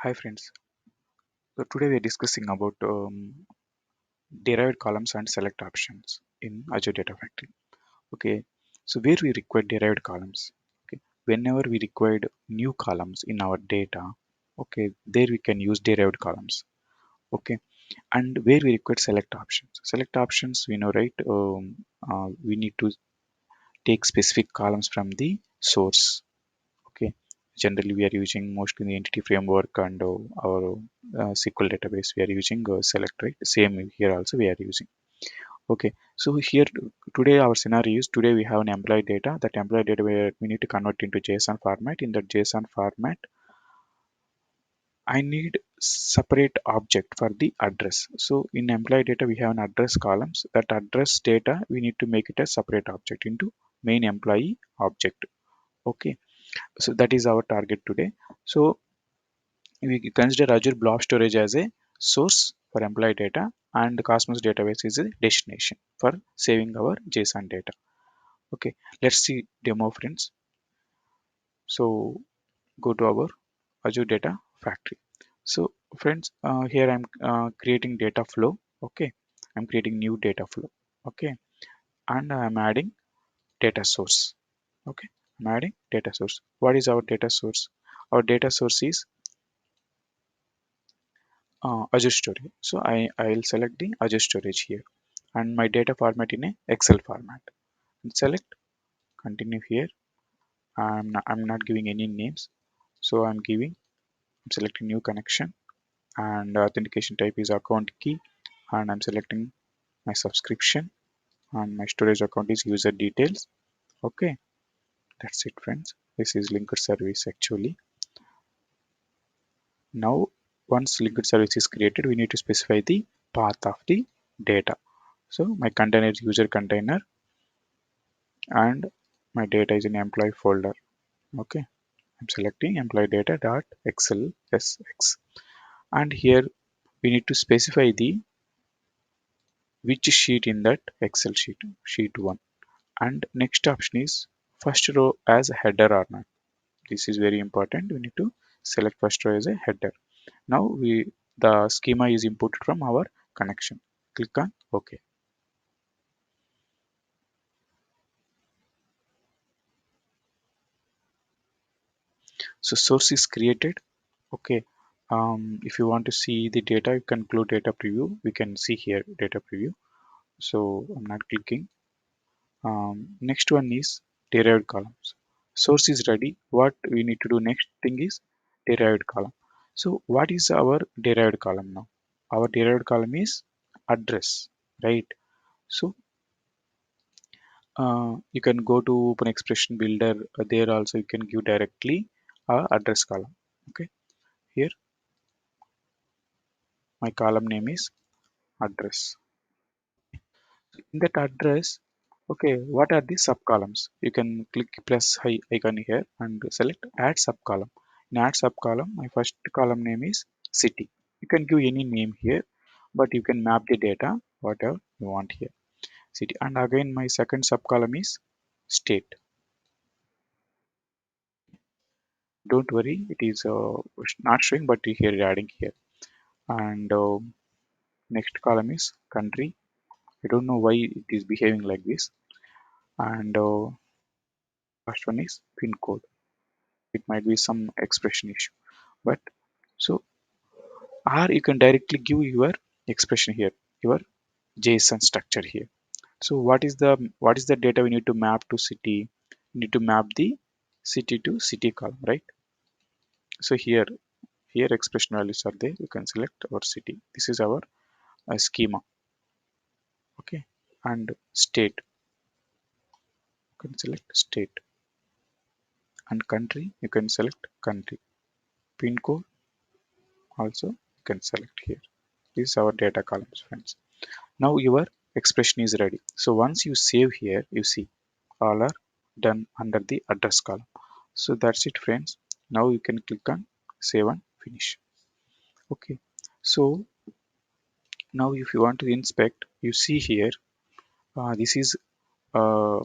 Hi friends. So today we are discussing about derived columns and select options in Azure Data Factory. Okay. So where we require derived columns. Okay. Whenever we required new columns in our data, okay, there we can use derived columns. Okay. And where we require select options. Select options, we know, right? We need to take specific columns from the source. Okay, generally we are using mostly the entity framework and our SQL database we are using select, right? Same here also we are using. Okay, so here today our scenario is today we have an employee data. That employee data we need to convert into JSON format. In that JSON format, I need separate object for the address. So in employee data we have an address columns. That address data we need to make it a separate object into main employee object. Okay, so that is our target today. So we consider Azure Blob Storage as a source for employee data and Cosmos database is a destination for saving our JSON data. Okay, let's see demo friends. So go to our Azure Data Factory. So friends, here I'm creating data flow. Okay, I'm creating new data flow. Okay, and I'm adding data source. Okay, I'm adding data source. What is our data source? Our data source is Azure Storage. So I'll select the Azure Storage here and my data format in a Excel format. And select continue here. I'm not giving any names. So I'm selecting new connection and authentication type is account key and I'm selecting my subscription and my storage account is user details. Okay, that's it friends. This is linked service actually. Now once linked service is created, we need to specify the path of the data. So my container is user container and my data is in employee folder. Okay, I'm selecting employee data dot xlsx and here we need to specify the which sheet in that Excel sheet 1 and next option is first row as a header or not. This is very important. We need to select first row as a header. Now the schema is imported from our connection. Click on OK. So source is created. Okay. If you want to see the data, you can include data preview. We can see here data preview. So I'm not clicking. Next one is derived columns. Source is ready. What we need to do next thing is derived column. So what is our derived column now? Our derived column is address, right? So you can go to open expression builder. There also you can give directly address column. Okay, here my column name is address. In that address, okay, what are the sub columns? You can click plus icon here and select add sub column. In add sub column, my first column name is city. You can give any name here, but you can map the data whatever you want here, city. And again my second sub column is state. Don't worry, it is not showing, but here adding here. And next column is country. I don't know why it is behaving like this. And first one is pin code. It might be some expression issue, but so or you can directly give your expression here, your JSON structure here. So what is the data we need to map to city? We need to map the city to city column, right? So here expression values are there. You can select our city. This is our schema. Okay, and state, you can select state, and country you can select country. Pin code also you can select here. This is our data columns friends. Now your expression is ready. So once you save here, you see all are done under the address column. So that's it friends. Now you can click on save and finish. Okay. So now if you want to inspect, you see here uh, this is uh,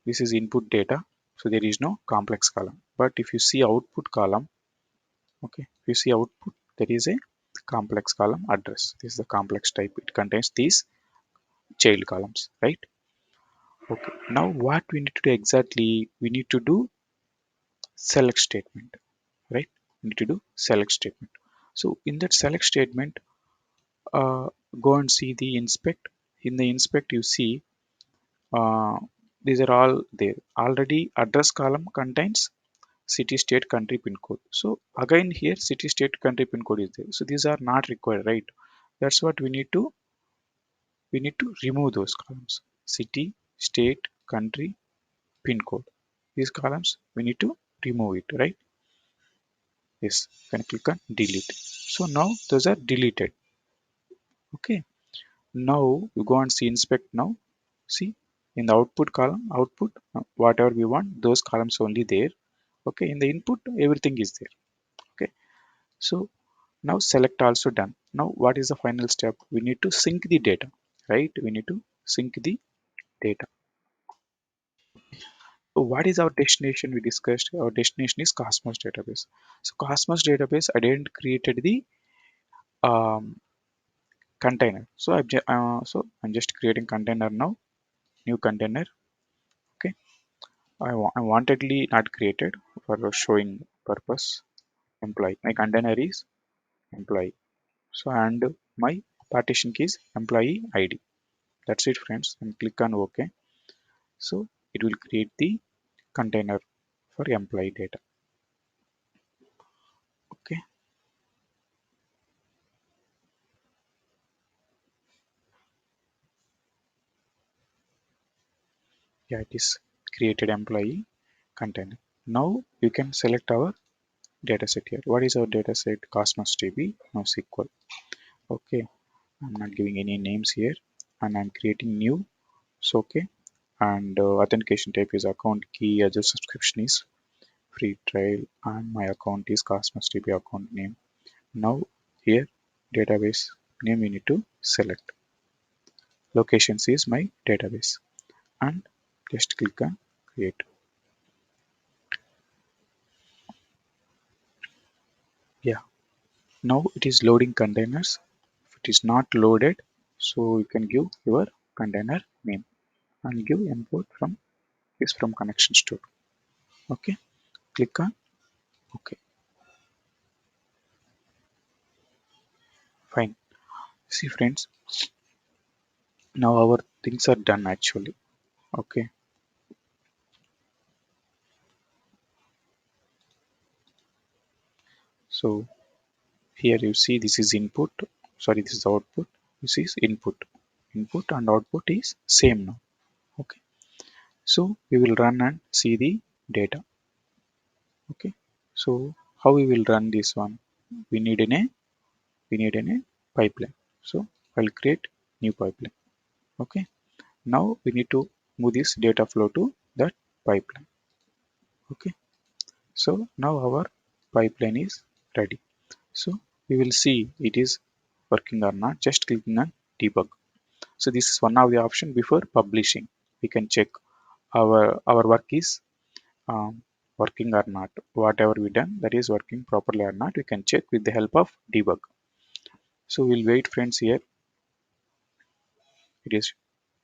this is input data. So there is no complex column. But if you see output column, Okay, if you see output, there is a complex column address. This is the complex type. It contains these child columns, right? Okay, now what we need to do exactly, we need to do select statement, right? We need to do select statement. So in that select statement, uh, go and see the inspect. In the inspect, you see uh, these are all there. Already address column contains city, state, country, pin code. So again here city, state, country, pin code is there. So these are not required, right? That's what we need to remove those columns. City, state, country, pin code. These columns we need to remove it, right? Yes, can click on delete. So now those are deleted. Okay. Now you go and see inspect now. See in the output column, output whatever we want, those columns only there. Okay. In the input, everything is there. Okay. So now select also done. Now what is the final step? We need to sync the data, right? We need to sync the data. So what is our destination? We discussed our destination is Cosmos database. So Cosmos database, I didn't created the um, container. So I'm just creating container now. New container. Okay. I wantedly not created for showing purpose. Employee. My container is employee. So and my partition key is employee ID. That's it, friends. And click on OK. So it will create the container for employee data. Okay. Yeah, it is created employee container. Now you can select our dataset here. What is our dataset? Cosmos DB, NoSQL. Okay, I'm not giving any names here, and I'm creating new. So okay, and authentication type is account key. Azure subscription is free trial, and my account is Cosmos DB account name. Now here database name you need to select. Locations is my database, and just click on create. Yeah, now it is loading containers. If it is not loaded, so you can give your container name and give import from is from connection store. Okay, click on OK. Fine. See friends, now our things are done actually. Okay, so here you see this is input. Sorry, this is output. This is input. Input and output is same now. Okay, so we will run and see the data. Okay, so how we will run this one? We need in a we need in a pipeline. So I'll create new pipeline. Okay, now we need to move this data flow to that pipeline. Okay, so now our pipeline is ready. So we will see it is working or not. Just clicking on debug. So this is one of the option before publishing. We can check our work is um, working or not. Whatever we done that is working properly or not. We can check with the help of debug. So we'll wait friends here. It is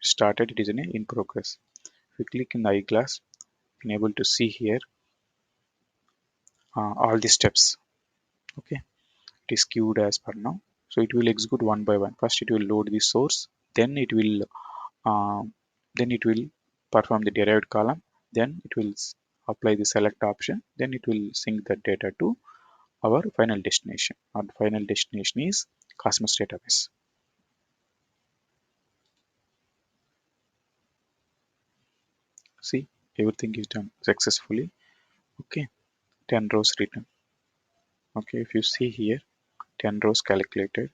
started. It is in progress. If we click in the eyeglass, we can able to see here all the steps. Okay, it is queued as per now. So it will execute one by one. First it will load the source, then uh, it will perform the derived column, then it will apply the select option, then it will sync the data to our final destination. Our final destination is Cosmos database. See, everything is done successfully. Okay, 10 rows written. Okay, if you see here, 10 rows calculated,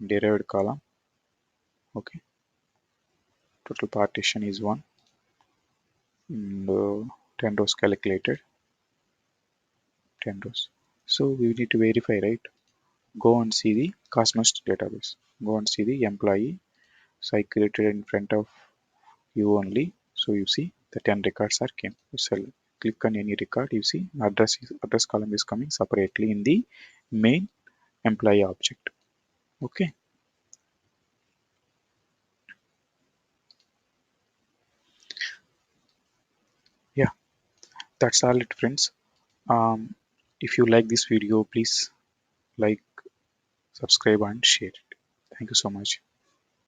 derived column. Okay, total partition is 1, and 10 rows calculated, 10 rows. So we need to verify, right? Go and see the Cosmos database. Go and see the employee. So I created in front of you only. So you see the 10 records are came. So click on any record, you see address column is coming separately in the main employee object. Okay. Yeah, that's all it, friends. If you like this video, please like, subscribe and share it. Thank you so much.